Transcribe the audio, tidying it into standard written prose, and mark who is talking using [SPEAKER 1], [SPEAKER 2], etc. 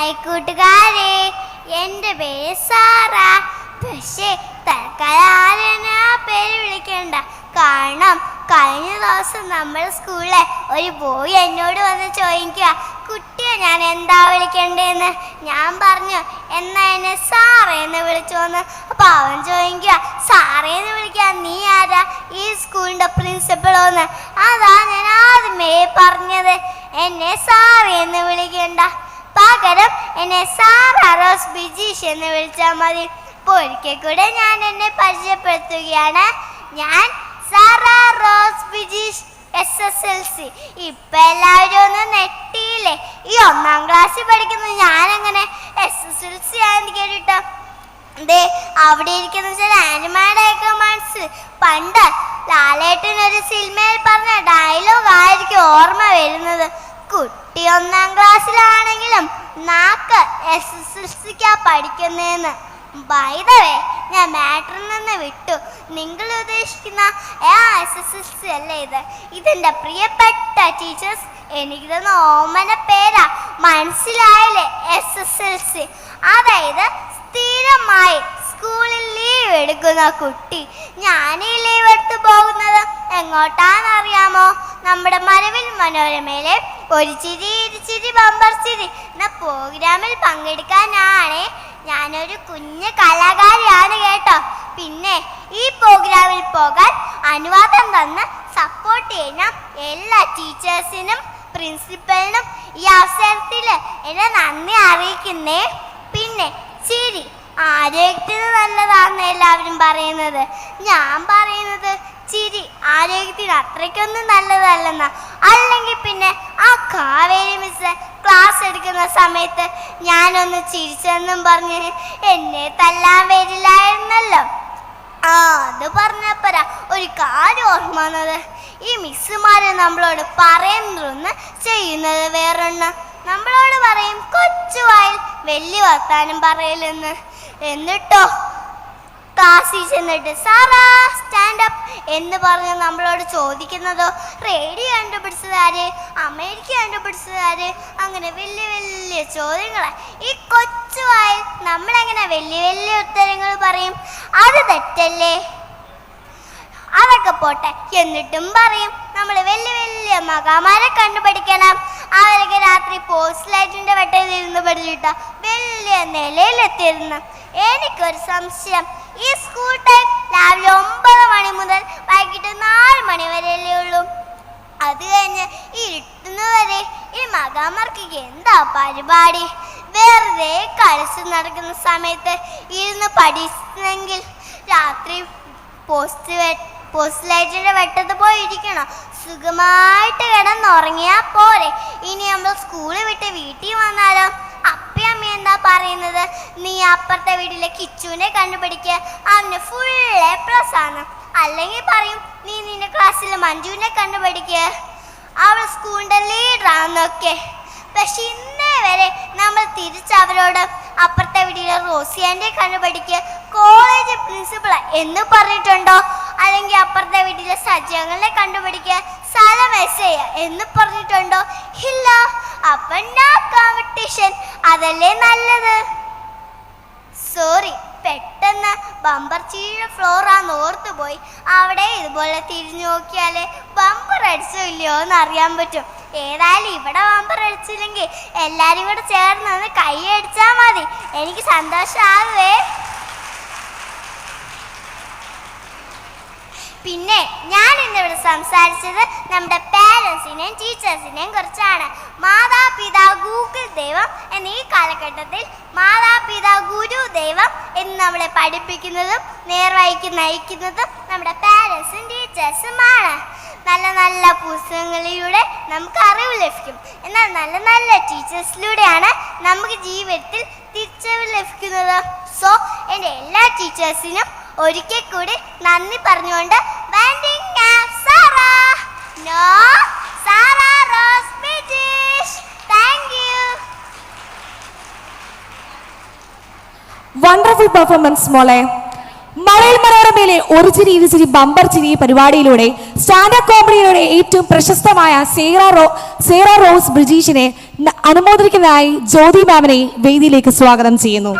[SPEAKER 1] Hi കൂട്ടുകാരെ, എൻ്റെ പേര് സാറ. പക്ഷേ തൽക്കാലം ആ പേര് വിളിക്കണ്ട. കാരണം കഴിഞ്ഞ ദിവസം നമ്മുടെ സ്കൂളിലെ ഒരു ബോയ് എന്നോട് വന്ന് ചോദിക്കുക, കുട്ടിയെ ഞാൻ എന്താ വിളിക്കണ്ടേന്ന്. ഞാൻ പറഞ്ഞു, എന്നാ എന്നെ സാറേന്ന് വിളിച്ചോന്ന്. അപ്പോൾ അവൻ ചോദിക്കുക, സാറേന്ന് വിളിക്കാൻ നീ ആരാ? ഈ സ്കൂളിൻ്റെ പ്രിൻസിപ്പളോന്ന്. അതാ ഞാൻ ആദ്യമേ പറഞ്ഞത്, എന്നെ സാറേന്ന് വിളിക്കണ്ട, പകരം എന്നെ സാറാ റോസ് ബിജീഷ് എന്ന് വിളിച്ചാൽ മതി. ഇപ്പോൾ ഒരിക്കൽ കൂടെ ഞാൻ എന്നെ പരിചയപ്പെടുത്തുകയാണ്. ഞാൻ സാറാ റോസ് ബിജീഷ് SSLC. ഇപ്പം എല്ലാവരും ഒന്ന് നെട്ടിയില്ലേ? ഈ 1ാം ക്ലാസ്സിൽ പഠിക്കുന്ന ഞാനെങ്ങനെ SSLC ആയെന്ന് കേട്ടിട്ടോ. ദേ അവിടെ ഇരിക്കുന്ന ചില ആനിമയുടെയൊക്കെ മനസ്സിൽ പണ്ട് ലാലേട്ടനൊരു സിനിമയിൽ പറഞ്ഞ ഡയലോഗ് ആയിരിക്കും ഓർമ്മ വരുന്നത്. കുട്ടി 1ാം ക്ലാസ്സിലാണെങ്കിലും നാക്ക് SSLCക്കാ പഠിക്കുന്നതെന്ന്. ബൈ ദ വേ, ഞാൻ മാറ്ററിൽ നിന്ന് വിട്ടു. നിങ്ങൾ ഉദ്ദേശിക്കുന്ന SSLC അല്ലേ ഇത്? ഇതെൻ്റെ പ്രിയപ്പെട്ട ടീച്ചേഴ്സ് എനിക്ക് തന്ന ഓമന പേരാ. മനസ്സിലായില്ലേ? SSLC അതായത് സ്ഥിരമായി സ്കൂളിൽ ലീവ് എടുക്കുന്ന കുട്ടി. ഞാൻ ഈ ലീവ് എടുത്ത് പോകുന്നത് എങ്ങോട്ടാണെന്നറിയാമോ? നമ്മുടെ മരവിൽ മനോരമയിലെ ഒരു ചിരി ഇരുചിരി ബമ്പർ ചിരി എന്ന പ്രോഗ്രാമിൽ പങ്കെടുക്കാനാണേ. ഞാനൊരു കുഞ്ഞ് കലാകാരിയാണ് കേട്ടോ. പിന്നെ ഈ പ്രോഗ്രാമിൽ പോകാൻ അനുവാദം തന്ന് സപ്പോർട്ട് ചെയ്യുന്ന എല്ലാ ടീച്ചേഴ്സിനും പ്രിൻസിപ്പലിനും ഈ അവസരത്തിൽ എന്നെ നന്ദി അറിയിക്കുന്നേ. പിന്നെ ചിരി ആരോഗ്യത്തിന് നല്ലതാണെന്ന് എല്ലാവരും പറയുന്നത്. ഞാൻ പറയുന്നത് ചിരി ആരോഗ്യത്തിന് അത്രയ്ക്കൊന്നും നല്ലതല്ലെന്നാ. അല്ലെങ്കിൽ പിന്നെ ആ കാവേരി മിസ് ക്ലാസ് എടുക്കുന്ന സമയത്ത് ഞാനൊന്ന് ചിരിച്ചെന്നും പറഞ്ഞ് എന്നെ തല്ലാൻ വരില്ലായിരുന്നല്ലോ. അത് പറഞ്ഞപ്പോഴാ ഒരു കാര്യം ഓർമ്മ വന്നത്. ഈ മിസ്സുമാര് നമ്മളോട് പറയുന്നതൊന്ന് ചെയ്യുന്നത് വേറൊന്ന്. നമ്മളോട് പറയും കൊച്ചുവായിൽ വലിയ വർത്താനം പറയലെന്ന്. എന്നിട്ടോ ക്ലാസ്സിൽ ചെന്നിട്ട് സാറാ സ്റ്റാൻഡപ്പ് എന്ന് പറഞ്ഞ് നമ്മളോട് ചോദിക്കുന്നതോ റേഡിയോ കണ്ടുപിടിച്ചതാര്, അമേരിക്ക കണ്ടുപിടിച്ചതാര്, അങ്ങനെ വലിയ വലിയ ചോദ്യങ്ങളെ. ഈ കൊച്ചുവായിൽ നമ്മളെങ്ങനെ വലിയ വലിയ ഉത്തരങ്ങൾ പറയും? അത് തെറ്റല്ലേ? അതൊക്കെ പോട്ടെ, എന്നിട്ടും പറയും നമ്മൾ വലിയ വലിയ മകാമാരെ കണ്ടുപിടിക്കണം. അവരൊക്കെ രാത്രി പോസ്റ്റ് ലൈറ്റിൻ്റെ വെട്ടയിലിരുന്ന് പഠിച്ചിട്ട വലിയ നിലയിലെത്തിയിരുന്നു. എനിക്കൊരു സംശയം, ഈ സ്കൂൾ ടൈം രാവിലെ 9 മണി മുതൽ വൈകിട്ട് 4 മണി വരെയല്ലേ ഉള്ളൂ. അത് കഴിഞ്ഞ് ഇരുട്ടുന്നവരെ ഈ മകാമാർക്ക് എന്താ പരിപാടി? വെറുതെ കളിച്ച് നടക്കുന്ന സമയത്ത് ഇരുന്ന് പഠിച്ചെങ്കിൽ രാത്രി പോസ്റ്റ് ലൈറ്റിൻ്റെ വെട്ടത്ത് പോയി ഇരിക്കണം. സുഖമായിട്ട് കിടന്നുറങ്ങിയാൽ പോരെ. ഇനി നമ്മൾ സ്കൂളിൽ വിട്ട് വീട്ടിൽ വന്നാലോ? അപ്പയമ്മ എന്താ പറയുന്നത്? നീ അപ്പുറത്തെ വീട്ടിലെ കിച്ചുവിനെ കണ്ടുപിടിക്കുക, അവന് ഫുൾ A+ ആണ്. അല്ലെങ്കിൽ പറയും നീ നിന്റെ ക്ലാസ്സിൽ മഞ്ജുവിനെ കണ്ടുപിടിക്കുക, അവൾ സ്കൂളിൻ്റെ ലീഡറാണെന്നൊക്കെ. പക്ഷെ ഇന്നേ വരെ നമ്മൾ തിരിച്ചവരോട് അപ്പുറത്തെ വീട്ടിലെ റോസിയാൻ്റെ കണ്ടുപിടിക്കുക, കോളേജ് പ്രിൻസിപ്പൾ എന്ന് പറഞ്ഞിട്ടുണ്ടോ? അല്ലെങ്കിൽ അപ്പുറത്തെ വീട്ടിലെ സജ്ജങ്ങളെ കണ്ടുപിടിക്കുക, സ്ഥലം എസ്ഐ എന്ന് പറഞ്ഞിട്ടുണ്ടോ? ഇല്ല. അപ്പം നോ കോമ്പറ്റീഷൻ, അതല്ലേ നല്ലത്. സോറി, പെട്ടെന്ന് ബമ്പർ ചീഴ ഫ്ലോറാന്ന് ഓർത്തുപോയി. അവിടെ ഇതുപോലെ തിരിഞ്ഞു നോക്കിയാലേ ബമ്പർ അടിച്ചോ ഇല്ലയോ എന്ന് അറിയാൻ പറ്റും. ഏതായാലും ഇവിടെ ബമ്പർ അടിച്ചില്ലെങ്കിൽ എല്ലാവരും കൂടെ ചേർന്ന് കൈ അടിച്ചാൽ മതി, എനിക്ക് സന്തോഷമാകുവേ. പിന്നെ ഞാൻ ഇന്നിവിടെ സംസാരിച്ചത് നമ്മുടെ പേരൻസിനെയും ടീച്ചേഴ്സിനെയും കുറിച്ചാണ്. മാതാപിതാ ഗൂഗിൾ ദൈവം എന്ന ഈ കാലഘട്ടത്തിൽ മാതാപിതാ ഗുരു ദൈവം എന്ന് നമ്മളെ പഠിപ്പിക്കുന്നതും നേർവഴിക്ക് നയിക്കുന്നതും നമ്മുടെ പേരൻസും ടീച്ചേഴ്സുമാണ്. നല്ല നല്ല പുസ്തകങ്ങളിലൂടെ നമുക്ക് അറിവ് ലഭിക്കും. എന്നാൽ നല്ല നല്ല ടീച്ചേഴ്സിലൂടെയാണ് നമുക്ക് ജീവിതത്തിൽ തിരിച്ചറിവ് ലഭിക്കുന്നത്. സോ എൻ്റെ എല്ലാ ടീച്ചേഴ്സിനും ഒരിക്കൽ കൂടി നന്ദി പറഞ്ഞുകൊണ്ട് Sara Rose Bijeesh. Thank you.
[SPEAKER 2] Wonderful performance മോളെ. മഴയിൽ മനോരമയിലെ ഒരു ചിരി ഇരുചിരി ബമ്പർ ചിരി പരിപാടിയിലൂടെ സ്റ്റാൻഡപ്പ് കോമഡിയിലൂടെ ഏറ്റവും പ്രശസ്തമായ സേറ റോസ് ബ്രിജീഷിനെ അനുമോദിക്കുന്നതായി ജ്യോതി മാമിനെ വേദിയിലേക്ക് സ്വാഗതം ചെയ്യുന്നു.